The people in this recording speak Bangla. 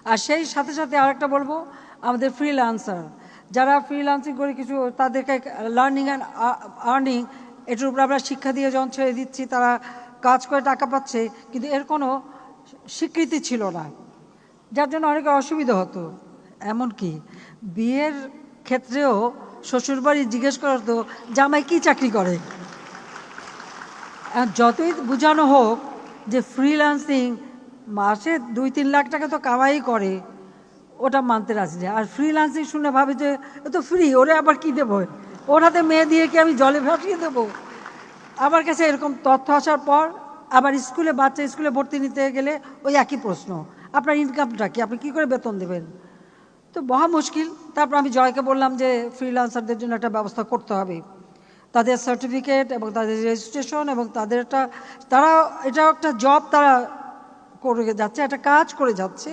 আর সেই সাথে সাথে আরেকটা বলবো, আমাদের ফ্রিল্যান্সার যারা ফ্রিল্যান্সিং করে কিছু তাদেরকে লার্নিং অ্যান্ড আর্নিং এটার উপর আমরা শিক্ষা দিয়ে যখন ছেড়ে দিচ্ছি, তারা কাজ করে টাকা পাচ্ছে, কিন্তু এর কোনো স্বীকৃতি ছিল না, যার জন্য অনেক অসুবিধা হতো। এমনকি বিয়ের ক্ষেত্রেও শ্বশুরবাড়ি জিজ্ঞেস করা হতো জামাই কী চাকরি করে। যতই বোঝানো হোক যে ফ্রিল্যান্সিং মাসে 2-3 লাখ টাকা তো কামাই করে, ওটা মানতে রাজি না। আর ফ্রিল্যান্সিং শুনে ভাবে যে ও তো ফ্রি, ওরে আবার কী দেবো, ওর হাতে মেয়ে দিয়ে কি আমি জলে ভাসিয়ে দেবো। আমার কাছে এরকম তথ্য আসার পর আবার বাচ্চা স্কুলে ভর্তি নিতে গেলে ওই একই প্রশ্ন, আপনার ইনকামটা কি, আপনি কী করে বেতন দেবেন। তো মহা মুশকিল। তারপর আমি জয়কে বললাম যে ফ্রিল্যান্সারদের জন্য একটা ব্যবস্থা করতে হবে, তাদের সার্টিফিকেট এবং তাদের রেজিস্ট্রেশন এবং তাদের তারা এটা একটা জব তারা করে যাচ্ছে, একটা কাজ করে যাচ্ছে,